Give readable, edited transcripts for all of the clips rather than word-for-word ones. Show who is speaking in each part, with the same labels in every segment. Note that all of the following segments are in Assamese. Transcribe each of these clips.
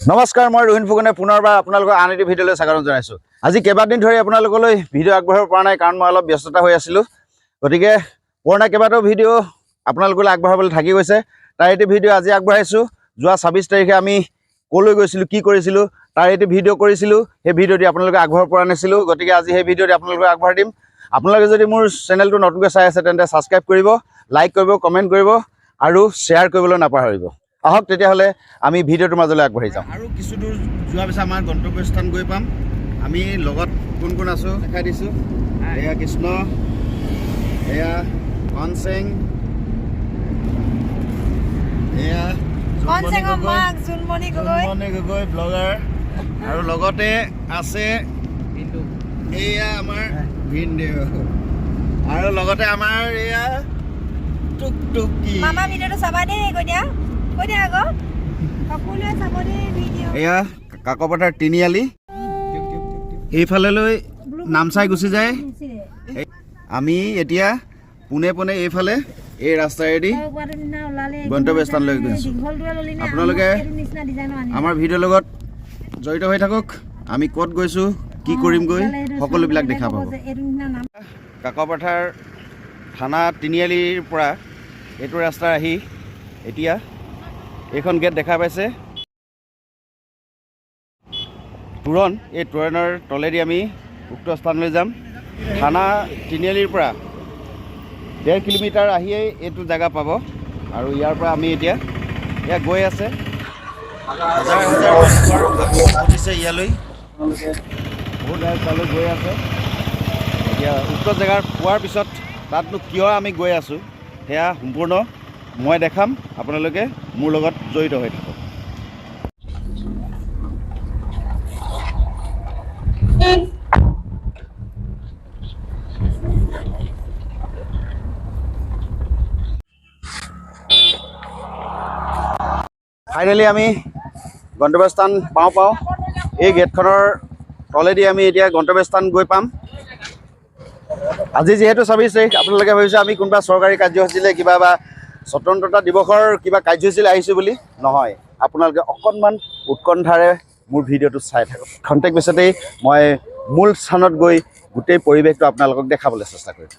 Speaker 1: নমস্কাৰ, মই ৰোহিণ ফুকনে পুনৰবাৰ আপোনালোকৰ আন এটি ভিডিঅ'লৈ স্বাগতম জনাইছোঁ। আজি কেইবাদিন ধৰি আপোনালোকলৈ ভিডিঅ' আগবঢ়াব পৰা নাই, কাৰণ মই অলপ ব্যস্ততা হৈ আছিলোঁ। গতিকে পুৰণা কেইবাটাও ভিডিঅ' আপোনালোকলৈ আগবঢ়াবলৈ থাকি গৈছে। তাৰ এটি ভিডিঅ' আজি আগবঢ়াইছোঁ। যোৱা 26 তাৰিখে আমি ক'লৈ গৈছিলোঁ, কি কৰিছিলোঁ, তাৰ এটি ভিডিঅ' কৰিছিলোঁ। সেই ভিডিঅ'টি আপোনালোকে আগবঢ়াব পৰা নাছিলোঁ। গতিকে আজি সেই ভিডিঅ'টি আপোনালোকক আগবঢ়াই দিম। আপোনালোকে যদি মোৰ চেনেলটো নতুনকৈ চাই আছে তেন্তে ছাবস্ক্ৰাইব কৰিব, লাইক কৰিব, কমেণ্ট কৰিব আৰু শ্বেয়াৰ কৰিবলৈ নাপাহৰিব। আহক তেতিয়াহ'লে আমি ভিডিঅ'টোৰ মাজলৈ আগবাঢ়ি যাওঁ। আৰু কিছু দূৰ যোৱাৰ পিছত আমাৰ গন্তব্যস্থান গৈ পাম। আমি লগত কোন কোন আছোঁ দেখাই দিছোঁ। এয়া কৃষ্ণ, এয়া কনচেং, এয়া জোনমণি গগৈ ব্লগাৰ, আৰু লগতে আছে এয়া আমাৰ ভিনদেউ, আৰু লগতে আমাৰ এয়া টুকটুকি।
Speaker 2: মামা ভিডিঅ'টো চাবা দেই, কৈ দিয়া আকৌ সকলোৱে চাব দেই ভিডিঅ'।
Speaker 1: এয়া কাকপথাৰ তিনিআলি, এইফাললৈ নামচাই গুচি যায়। আমি এতিয়া পোনে পোনে এইফালে এই ৰাস্তাৰেদি গন্তব্যস্থানলৈ গৈছোঁ। আপোনালোকে আমাৰ ভিডিঅ'ৰ লগত জড়িত হৈ থাকক। আমি ক'ত গৈছোঁ, কি কৰিমগৈ, সকলোবিলাক দেখা পাব। কাকপথাৰ থানা তিনিআলিৰ পৰা এইটো ৰাস্তা আহি এতিয়া এইখন গেট দেখা পাইছে। তোৰণ, এই তোৰণৰ তলেদি আমি উক্ত স্থানলৈ যাম। থানা তিনিআলিৰ পৰা 1.5 কিলোমিটাৰ আহিয়েই এইটো জেগা পাব। আৰু ইয়াৰ পৰা আমি এতিয়া গৈ আছে হাজাৰ হাজাৰ মানুহ উঠিছে ইয়ালৈ, বহুত তালৈ গৈ আছে। এতিয়া উক্ত জেগাৰ পোৱাৰ পিছত তাতনো কিয় আমি গৈ আছোঁ সেয়া সম্পূৰ্ণ মই দেখাম। আপোনালোকে মোৰ লগত জড়িত হৈ থাকক। ফাইনেলি আমি গন্তব্যস্থান পাওঁ। এই গেটখনৰ তলেদি আমি এতিয়া গন্তব্যস্থান গৈ পাম। আজি যিহেতু 26 তাৰিখ, আপোনালোকে ভাবিছে আমি কোনোবা চৰকাৰী কাৰ্যসূচীলৈ কিবা বা স্বতন্ত্ৰতা দিৱসৰ কিবা কাৰ্যসূচীলৈ আহিছোঁ বুলি। নহয়, আপোনালোকে অকণমান উৎকণ্ঠাৰে মোৰ ভিডিঅ'টো চাই থাকক। খন্তেক পিছতেই মই মূল স্থানত গৈ গোটেই পৰিৱেশটো আপোনালোকক দেখাবলৈ চেষ্টা কৰিম।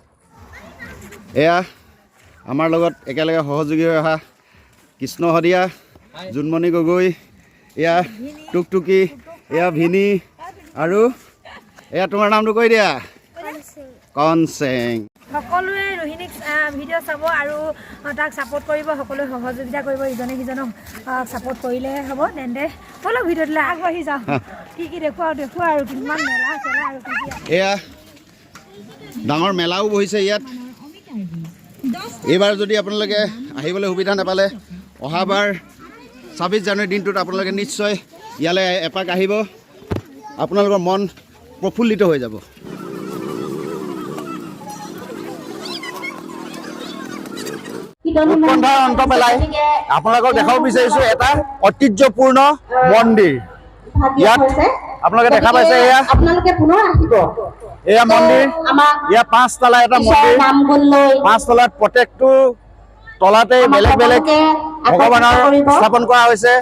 Speaker 1: এয়া আমাৰ লগত একেলগে সহযোগী হৈ অহা কৃষ্ণ শদিয়া, জোনমণি গগৈ, এয়া টুকটুকি, এয়া ভিনি, আৰু এয়া তোমাৰ নামটো কৈ দিয়া, কনচেং।
Speaker 2: সকলোৱে ৰোহিণীক ভিডিঅ' চাব আৰু তাক ছাপোৰ্ট কৰিব, সকলোৱে সহযোগিতা কৰিব। ইজনে সিজনক ছাপোৰ্ট কৰিলেহে হ'ব। তেন্তে ব'লক ভিডিঅ'টোলৈ আগবাঢ়ি যাওঁ। কি দেখুৱা আৰু কিমান মেলা চেলা আৰু
Speaker 1: এয়া ডাঙৰ মেলাও বহিছে ইয়াত। এইবাৰ যদি আপোনালোকে আহিবলৈ সুবিধা নাপালে, অহাবাৰ 26 জানুৱাৰী দিনটোত আপোনালোকে নিশ্চয় ইয়ালৈ এপাক আহিব। আপোনালোকৰ মন প্ৰফুল্লিত হৈ যাব। উৎকণ্ঠাৰ অন্ত পেলাই আপোনালোকক দেখাব বিচাৰিছোঁ এটা ঐতিহ্যপূৰ্ণ মন্দিৰ। ইয়াত আপোনালোকে দেখা পাইছে, এয়া মন্দিৰ। ইয়াত 5 তলা এটা মন্দিৰ। 5 তলাত প্ৰত্যেকটো তলাতে বেলেগ বেলেগ ভগৱানৰ স্থাপন কৰা হৈছে।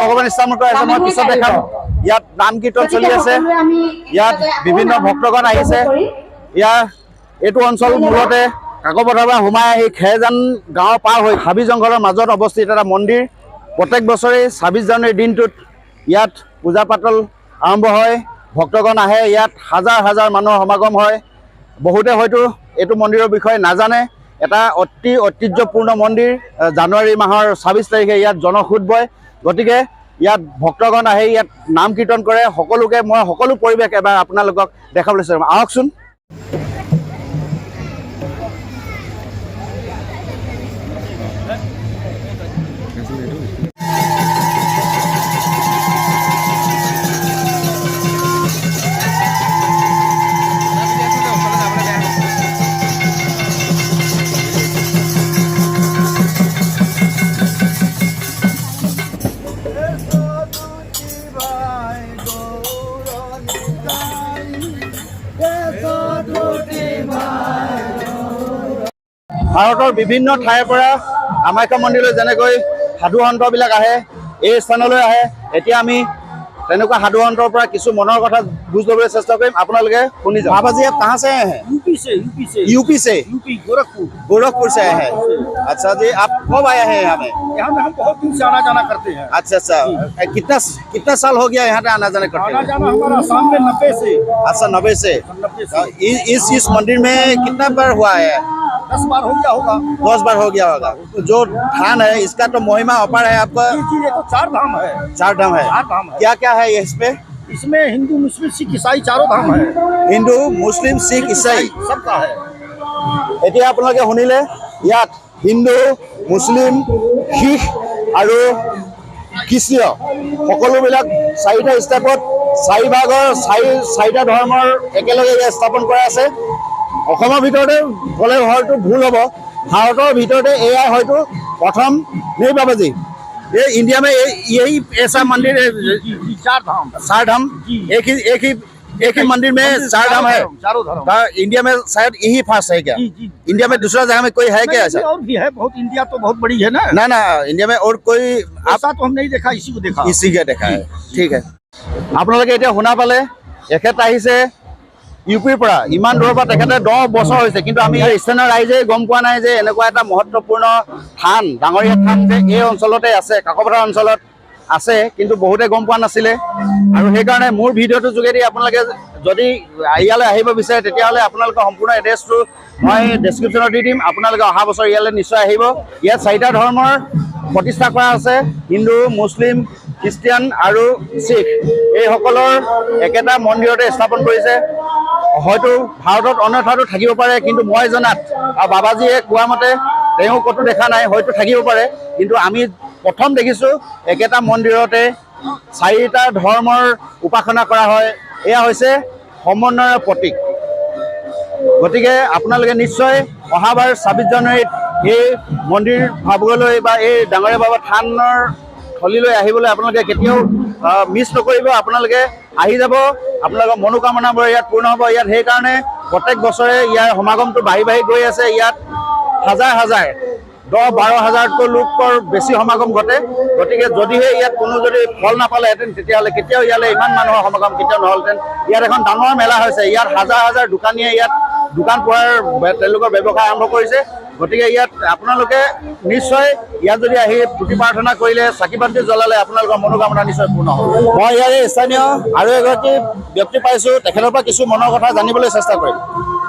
Speaker 1: ভগৱান স্থাপন কৰা হৈছে মই পিছত দেখাম। ইয়াত নাম কীৰ্তন চলি আছে। ইয়াত বিভিন্ন ভক্তগণ আহিছে। এইটো অঞ্চল মূলতে কাকপথাৰৰ পৰা সোমাই আহি খেৰজান গাঁৱৰ পাৰ হৈ হাবি জংঘলৰ মাজত অৱস্থিত এটা মন্দিৰ। প্ৰত্যেক বছৰে 26 জানুৱাৰীৰ দিনটোত ইয়াত পূজা পাতল আৰম্ভ হয়, ভক্তগণ আহে। ইয়াত হাজাৰ হাজাৰ মানুহৰ সমাগম হয়। বহুতে হয়তো এইটো মন্দিৰৰ বিষয়ে নাজানে। এটা অতি ঐতিহ্যপূৰ্ণ মন্দিৰ। জানুৱাৰী মাহৰ 26 তাৰিখে ইয়াত জনসোঁত বয়। গতিকে ইয়াত ভক্তগণ আহি ইয়াত নাম কীৰ্তন কৰে। সকলোকে মই সকলো পৰিৱেশ এবাৰ আপোনালোকক দেখাবলৈ চাম। আহকচোন। ভাৰতৰ বিভিন্ন ঠাইৰ পৰা কামাখ্যা মন্দিৰলৈ যেনেকৈ সাধু সন্তবিলাক আহে, এই স্থানলৈ আহে। এতিয়া আমি তেনেকুৱা সাধু অন্তৰ পৰা কিছু মনৰ কথা বুজ ল'বলৈ চেষ্টা কৰিম, আপোনালোকে শুনি যাওক। बाबा जी आप कहाँ से आए हैं? यूपी से गोरखपुर से आए हैं। अच्छा जी, आप कब आए हैं यहाँ में?
Speaker 3: यहाँ में हम बहुत दिन से आना जाना करते हैं।
Speaker 1: अच्छा, कितना साल हो गया यहाँ पे आना जाना करते
Speaker 3: आना जाना हमारा शाम में 90 से।
Speaker 1: अच्छा 90 से। इस मंदिर में कितना बार हुआ है?
Speaker 3: 10 बार हो गया होगा।
Speaker 1: 10 बार हो गया होगा। जो धाम है इसका तो महिमा अपार है आपका।
Speaker 3: ये तो 4 धाम है।
Speaker 1: 4 धाम है। क्या क्या है इस पे?
Speaker 3: इसमें हिंदू मुस्लिम सिख ईसाई चारों धाम है।
Speaker 1: हिंदू मुस्लिम सिख ईसाई
Speaker 3: सबका है।
Speaker 1: এতিয়া আপোনালোকে শুনিলে ইয়াত হিন্দু মুছলিম শিখ আৰু খ্ৰীষ্টীয় সকলোবিলাক 4টা ষ্টেপত 4 ভাগৰ 4টা ধৰ্মৰ একেলগে ইয়াত স্থাপন কৰা আছে। অসমৰ ভিতৰতে গ'লে হয়তো ভুল হ'ব, ভাৰতৰ ভিতৰতে এয়া হয়তো প্ৰথম নেই बाबा जी। ये इंडिया में यही ऐसा मंदिर है। 4 धाम एक ही मंदिर में 4 धाम है।
Speaker 3: चारों धाम
Speaker 1: इंडिया में शायद यही फास्ट है क्या? इंडिया में दूसरा जगह में कोई है क्या ऐसा?
Speaker 3: और भी है बहुत। इंडिया तो बहुत बड़ी है ना।
Speaker 1: ना इंडिया में और कोई
Speaker 3: ऐसा तो हम नहीं देखा, इसी को देखा।
Speaker 1: इसी का देखा है। ठीक है, আপোনালোকে এতিয়া শুনা পালে এখেত আহিছে ইউপিৰ পৰা। ইমান দূৰৰ পৰা তেখেতে 10 বছৰ হৈছে, কিন্তু আমি স্থানীয় ৰাইজে গম পোৱা নাই যে এনেকুৱা এটা মহত্বপূৰ্ণ থান, ডাঙৰীয়া থান যে এই অঞ্চলতে আছে, কাকপথাৰ অঞ্চলত আছে, কিন্তু বহুতে গম পোৱা নাছিলে। আৰু সেইকাৰণে মোৰ ভিডিঅ'টোৰ যোগেদি আপোনালোকে যদি ইয়ালৈ আহিব বিচাৰে তেতিয়াহ'লে আপোনালোকৰ সম্পূৰ্ণ এড্ৰেছটো মই ডেছক্ৰিপশ্যনত দি দিম। আপোনালোকে অহা বছৰ ইয়ালৈ নিশ্চয় আহিব। ইয়াত 4টা ধৰ্মৰ প্ৰতিষ্ঠা কৰা আছে, হিন্দু মুছলিম খ্ৰীষ্টিয়ান আৰু শিখ। এইসকলৰ একেটা মন্দিৰতে স্থাপন কৰিছে। হয়তো ভাৰতত অন্যথাতো থাকিব পাৰে, কিন্তু মই জনাত আৰু বাবাজীয়ে কোৱা মতে তেওঁ ক'তো দেখা নাই, হয়তো থাকিব পাৰে। কিন্তু আমি প্ৰথম দেখিছোঁ একেটা মন্দিৰতে 4টা ধৰ্মৰ উপাসনা কৰা হয়। এয়া হৈছে সমন্বয়ৰ প্ৰতীক। গতিকে আপোনালোকে নিশ্চয় অহাবাৰ 26 জানুৱাৰীত এই মন্দিৰ ভাৱলৈ বা এই ডাঙৰীয়া বাবা থানৰ থলীলৈ আহিবলৈ আপোনালোকে কেতিয়াও মিছ নকৰিব। আপোনালোকে আহি যাব, আপোনালোকৰ মনোকামনাবোৰ ইয়াত পূৰ্ণ হ'ব। ইয়াত সেইকাৰণে প্ৰত্যেক বছৰে ইয়াৰ সমাগমটো বাঢ়ি গৈ আছে। ইয়াত হাজাৰ 10-12 হাজাৰতকৈ লোকৰ বেছি সমাগম ঘটে। গতিকে যদিহে ইয়াত কোনো যদি ফল নাপালেহেঁতেন তেতিয়াহ'লে কেতিয়াও ইয়ালৈ ইমান মানুহৰ সমাগম কেতিয়াও নহ'লহেঁতেন। ইয়াত এখন ডাঙৰ মেলা হৈছে। ইয়াত হাজাৰ দোকানীয়ে ইয়াত দোকান পোহাৰ তেওঁলোকৰ ব্যৱসায় আৰম্ভ কৰিছে। গতিকে ইয়াত আপোনালোকে নিশ্চয় ইয়াত যদি আহি পুথি প্ৰাৰ্থনা কৰিলে, চাকি বাতি জ্বলালে আপোনালোকৰ মনোকামনা নিশ্চয় পূৰ্ণ হ'ব। মই ইয়াৰে স্থানীয় আৰু এগৰাকী ব্যক্তি পাইছোঁ, তেখেতৰ পৰা কিছু মনৰ কথা জানিবলৈ চেষ্টা কৰিম।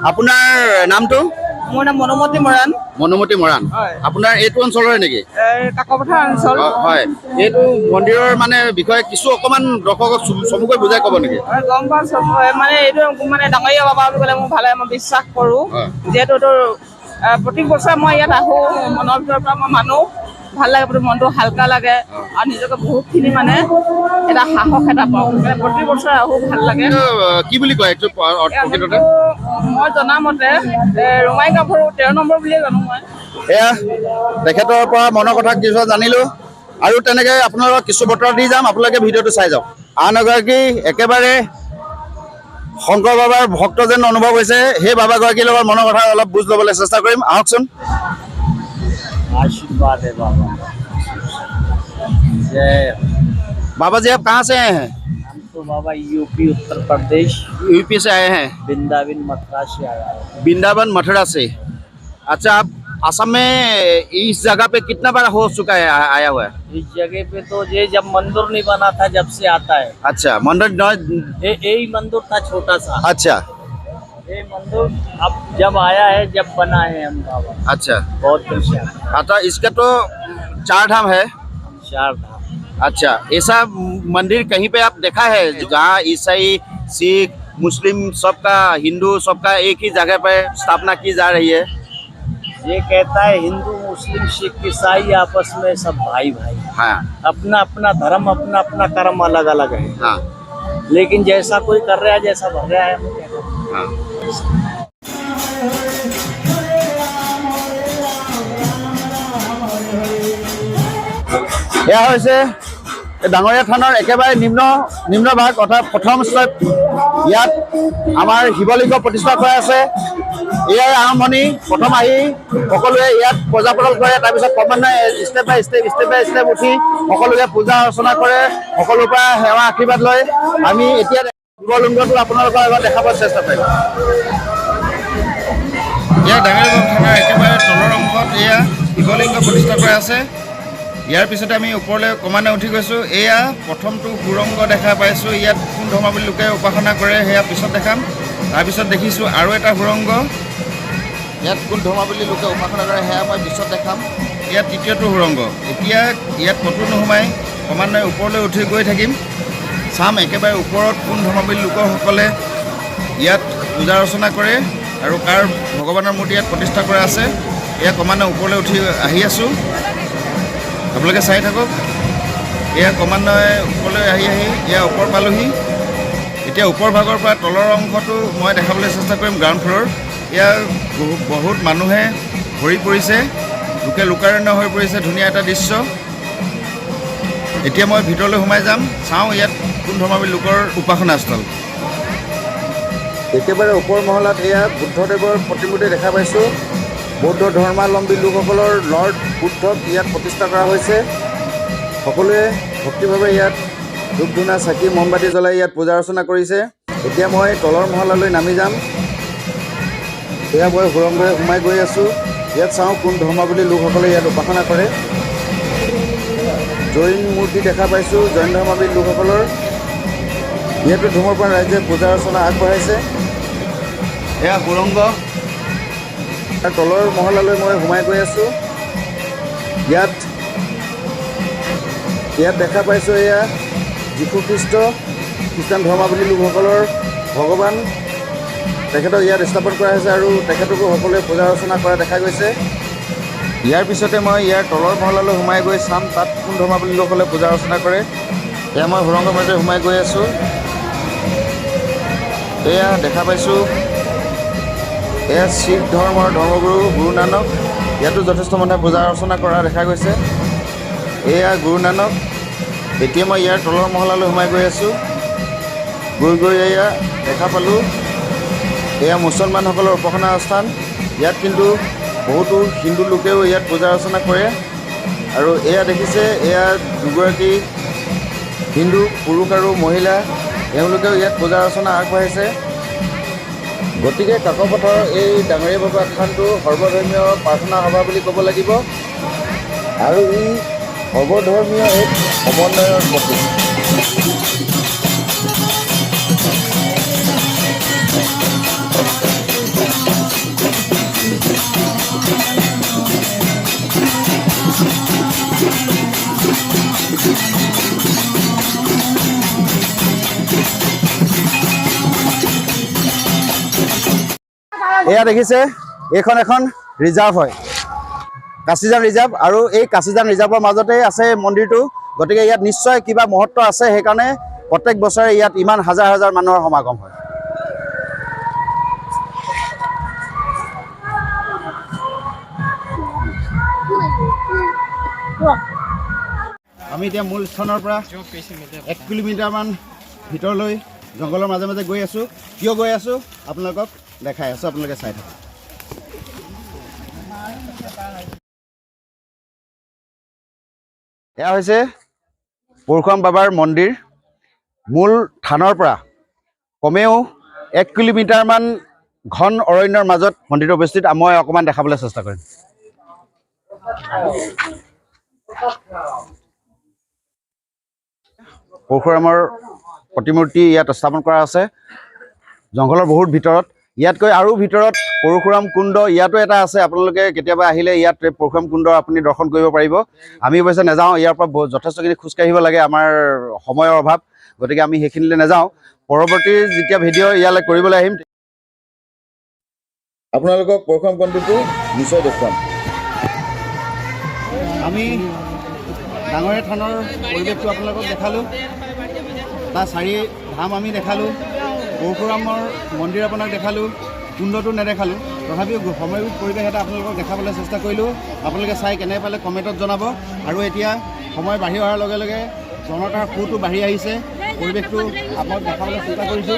Speaker 1: আপোনাৰ নামটো?
Speaker 4: মোৰ নাম মনোমতী মৰাণ।
Speaker 1: মনোমতী মৰাণ। আপোনাৰ এইটো অঞ্চলৰে নেকি?
Speaker 4: কাকপথাৰ অঞ্চল।
Speaker 1: হয়, এইটো মন্দিৰৰ মানে বিষয়ে কিছু অকণমান দৰ্শকক চমুকৈ বুজাই ক'ব নেকি?
Speaker 4: গম পাওঁ, মানে এইটো মানে ডাঙৰীয়া বাবা বুলি ক'লে মোৰ ভালে, মই বিশ্বাস কৰোঁ। যিহেতু এইটো প্ৰত্যেক বছৰে মই ইয়াত আহোঁ, মনৰ ভিতৰৰ পৰা মই মানো, ভাল লাগে, মনটো হালকা লাগে আৰু নিজকে বহুতখিনি মানে এটা সাহস এটা পাওঁ। মানে প্ৰতি বছৰে আহোঁ, ভাল লাগে।
Speaker 1: কি বুলি কয় এইটো প্ৰকৃততে?
Speaker 4: মই জনামতে ৰঙাই গাভৰু 13 নম্বৰ বুলিয়ে জানো মই।
Speaker 1: এয়া তেখেতৰ পৰা মনৰ কথা কিছু জানিলোঁ আৰু তেনেকৈ আপোনালোকক কিছু বতৰ দি যাম। আপোনালোকে ভিডিঅ'টো চাই যাওক। আন এগৰাকী একেবাৰে শংকৰ বাবাৰ ভক্ত যেন অনুভৱ হৈছে, সেই বাবাগৰাকীৰ লগত মনৰ কথা অলপ বুজ ল'বলৈ চেষ্টা কৰিম। আহকচোন।
Speaker 5: आशीर्वाद है बाबा। जय।
Speaker 1: बाबा जी आप कहाँ से आए हैं?
Speaker 5: हम तो बाबा यूपी उत्तर प्रदेश
Speaker 1: यूपी से आए हैं।
Speaker 5: वृंदावन मथुरा से आया है।
Speaker 1: वृंदावन मथुरा से। अच्छा, आप असम में इस जगह पे कितना बार हो चुका है आया हुआ है?
Speaker 5: इस जगह पे तो ये जब मंदिर नहीं बना था जब से आता है।
Speaker 1: अच्छा, मंदिर
Speaker 5: यही मंदिर था छोटा सा।
Speaker 1: अच्छा,
Speaker 5: ये मंदिर अब जब आया है, जब बना है हम बाबा।
Speaker 1: अच्छा,
Speaker 5: बहुत दिन से आया।
Speaker 1: अच्छा, इसका तो 4 धाम है।
Speaker 5: 4 धाम।
Speaker 1: अच्छा, ऐसा मंदिर कहीं पे आप देखा है जहाँ ईसाई सिख मुस्लिम सबका, हिंदू सबका एक ही जगह पे स्थापना की जा रही है?
Speaker 5: ये कहता है हिंदू मुस्लिम सिख ईसाई आपस में सब भाई भाई।
Speaker 1: हाँ
Speaker 5: अपना अपना धर्म, अपना अपना कर्म अलग अलग है।
Speaker 1: हाँ
Speaker 5: लेकिन जैसा कोई कर रहा है, जैसा भर रहा है,
Speaker 1: हाँ। এয়া হৈছে ডাঙৰীয়া থানৰ একেবাৰে নিম্ন ভাগ অৰ্থাৎ প্ৰথম ষ্টেপ। ইয়াত আমাৰ শিৱলিংগ প্ৰতিষ্ঠা কৰা আছে। এয়াই আৰম্ভণি। প্ৰথম আহি সকলোৱে ইয়াত পূজা পাতল কৰে, তাৰপিছত ক্ৰমান্বয়ে ষ্টেপ বাই ষ্টেপ উঠি সকলোৱে পূজা অৰ্চনা কৰে, সকলোৰ পৰা সেৱা আশীৰ্বাদ লয়। আমি এতিয়া শিৱলিংগটো আপোনালোকৰ আগত দেখাবৰ চেষ্টা কৰিম।
Speaker 6: ইয়াৰ ডাঙৰীবাগ থানাৰ একেবাৰে তলৰ অংশত এয়া শিৱলিংগ প্ৰতিষ্ঠা কৰা আছে। ইয়াৰ পিছতে আমি ওপৰলৈ ক্ৰমান্বয়ে উঠি গৈছোঁ। এয়া প্ৰথমটো সুৰংগ দেখা পাইছোঁ। ইয়াত কোন ধৰ্মাৱলী লোকে উপাসনা কৰে সেয়া পিছত দেখাম। তাৰপিছত দেখিছোঁ আৰু এটা সুৰংগ, ইয়াত কোন ধৰ্মাৱলী লোকে উপাসনা কৰে সেয়া মই পিছত দেখাম। ইয়াত তৃতীয়টো সুৰংগ। এতিয়া ইয়াত ক'তো নোসোমাই ক্ৰমান্বয়ে ওপৰলৈ উঠি গৈ থাকিম, চাম একেবাৰে ওপৰত কোন ধৰ্মাৱলী লোকসকলে ইয়াত পূজা অৰ্চনা কৰে আৰু কাৰ ভগৱানৰ মূৰ্তি ইয়াত প্ৰতিষ্ঠা কৰা আছে। এয়া ক্ৰমান্বয়ে ওপৰলৈ উঠি আহি আছোঁ, আপোনালোকে চাই থাকক। এয়া ক্ৰমান্বয়ে ওপৰলৈ আহি এয়া ওপৰ পালোহি। এতিয়া ওপৰ ভাগৰ পৰা তলৰ অংশটো মই দেখাবলৈ চেষ্টা কৰিম। গ্ৰাউণ্ড ফ্ল'ৰ এয়া বহুত মানুহে ভৰি পৰিছে, লোকে লোকাৰণ্য হৈ পৰিছে, ধুনীয়া এটা দৃশ্য। এতিয়া মই ভিতৰলৈ সোমাই যাম, চাওঁ ইয়াত কোন ধৰ্মাৱলী লোকৰ উপাসনাস্থল। একেবাৰে ওপৰ মহলাত এয়া বুদ্ধদেৱৰ প্ৰতিমূৰ্তি দেখা পাইছোঁ। বৌদ্ধ ধৰ্মাৱলম্বী লোকসকলৰ লৰ্ড বুদ্ধক ইয়াত প্ৰতিষ্ঠা কৰা হৈছে। সকলোৱে ভক্তিভাৱে ইয়াত ধূপ ধূনা চাকি মমবাতি জ্বলাই ইয়াত পূজা অৰ্চনা কৰিছে। এতিয়া মই তলৰ মহলালৈ নামি যাম। এয়া মই সুৰংগৰে সোমাই গৈ আছোঁ। ইয়াত চাওঁ কোন ধৰ্মাৱলী লোকসকলে ইয়াত উপাসনা কৰে। জৈন মূৰ্তি দেখা পাইছোঁ, জৈন ধৰ্মাৱলী লোকসকলৰ। ইয়াতো ধূমৰপান ৰাইজে পূজা অৰ্চনা আগবঢ়াইছে। এয়া সুৰংগ, তাৰ তলৰ মহলালৈ মই সোমাই গৈ আছোঁ। ইয়াত দেখা পাইছোঁ এয়া যীশুখ্ৰীষ্ট, খ্ৰীষ্টান ধৰ্মাৱলী লোকসকলৰ ভগৱান। তেখেতক ইয়াত স্থাপন কৰা হৈছে আৰু তেখেতকো সকলোৱে পূজা অৰ্চনা কৰা দেখা গৈছে। ইয়াৰ পিছতে মই ইয়াৰ তলৰ মহলালৈ সোমাই গৈ চাম তাত কোন ধৰ্মাৱলী লোকসকলে পূজা অৰ্চনা কৰে। এয়া মই সুৰংগৰ মাজে সোমাই গৈ আছোঁ। এয়া দেখা পাইছোঁ এয়া শিখ ধৰ্মৰ ধৰ্মগুৰু গুৰু নানক। ইয়াতো যথেষ্ট মানুহে পূজা অৰ্চনা কৰা দেখা গৈছে। এয়া গুৰু নানক। এতিয়া মই ইয়াৰ তলৰ মহলালৈ সোমাই গৈ আছোঁ। গৈ এয়া দেখা পালোঁ এয়া মুছলমানসকলৰ উপাসনা স্থান। ইয়াত কিন্তু বহুতো হিন্দু লোকেও ইয়াত পূজা অৰ্চনা কৰে। আৰু এয়া দেখিছে এয়া দুগৰাকী হিন্দু পুৰুষ আৰু মহিলা, এওঁলোকেও ইয়াত পূজা অৰ্চনা আগবঢ়াইছে। গতিকে কাকপথাৰৰ এই ডাঙৰীয়াবাগ থানটো সৰ্বধৰ্মীয় প্ৰাৰ্থনা সভা বুলি ক'ব লাগিব আৰু ই সৰ্বধৰ্মীয় এক সমন্বয়ৰ প্ৰতীক।
Speaker 1: এয়া দেখিছে এইখন এখন ৰিজাৰ্ভ হয়, কাচিজান ৰিজাৰ্ভ। আৰু এই কাচিজান ৰিজাৰ্ভৰ মাজতে আছে মন্দিৰটো। গতিকে ইয়াত নিশ্চয় কিবা মহত্ব আছে, সেইকাৰণে প্ৰত্যেক বছৰে ইয়াত ইমান হাজাৰ হাজাৰ মানুহৰ সমাগম হয়। আমি এতিয়া মূল স্থানৰ পৰা 1 কিলোমিটাৰমান ভিতৰলৈ জংঘলৰ মাজে মাজে গৈ আছোঁ। কিয় গৈ আছোঁ আপোনালোকক দেখাই আছোঁ, আপোনালোকে চাই থাকক। এয়া হৈছে পৰশুৰাম বাবাৰ মন্দিৰ। মূল থানৰ পৰা কমেও 1 কিলোমিটাৰমান ঘন অৰণ্যৰ মাজত মন্দিৰটো অৱস্থিত। মই অকণমান দেখাবলৈ চেষ্টা কৰিম। পৰশুৰামৰ প্ৰতিমূৰ্তি ইয়াত স্থাপন কৰা আছে জংঘলৰ বহুত ভিতৰত। ইয়াতকৈ আৰু ভিতৰত পৰশুৰাম কুণ্ড ইয়াতো এটা আছে। আপোনালোকে কেতিয়াবা আহিলে ইয়াত পৰশুৰাম কুণ্ড আপুনি দৰ্শন কৰিব পাৰিব। আমি অৱশ্যে নাযাওঁ, ইয়াৰ পৰা যথেষ্টখিনি খোজকাঢ়িব লাগে, আমাৰ সময়ৰ অভাৱ। গতিকে আমি সেইখিনিলৈ নাযাওঁ। পৰৱৰ্তী যেতিয়া ভিডিঅ' ইয়ালৈ কৰিবলৈ আহিম আপোনালোকক পৰশুৰাম কুণ্ডটো নিশ্চয় দেখুৱাম। আমি ডাঙৰীয়া থানৰ পৰিৱেশটো আপোনালোকক দেখালোঁ, তাৰ 4 ধাম আমি দেখালোঁ, পৰশুৰামৰ মন্দিৰ আপোনাক দেখালোঁ, কুণ্ডটো নেদেখালোঁ। তথাপিও সময় পৰিৱেশ এটা আপোনালোকক দেখাবলৈ চেষ্টা কৰিলোঁ। আপোনালোকে চাই কেনে পালে কমেণ্টত জনাব। আৰু এতিয়া সময় বাঢ়ি অহাৰ লগে লগে জনতাৰ সুৰটো বাঢ়ি আহিছে। পৰিৱেশটো আপোনাক দেখাবলৈ চেষ্টা কৰিছোঁ।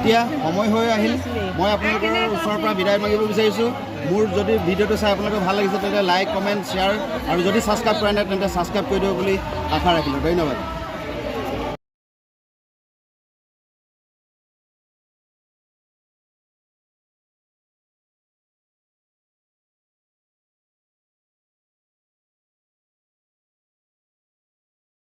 Speaker 6: এতিয়া সময় হৈ আহিল মই আপোনালোকৰ ওচৰৰ পৰা বিদায় মাগিব বিচাৰিছোঁ মোৰ যদি ভিডিঅ'টো চাই আপোনালোকৰ ভাল লাগিছে তেন্তে লাইক কমেণ্ট শ্বেয়াৰ আৰু যদি ছাবস্ক্ৰাইব কৰা নাই তেন্তে ছাবস্ক্ৰাইব কৰি দিব বুলি আশা ৰাখিলোঁ ধন্যবাদ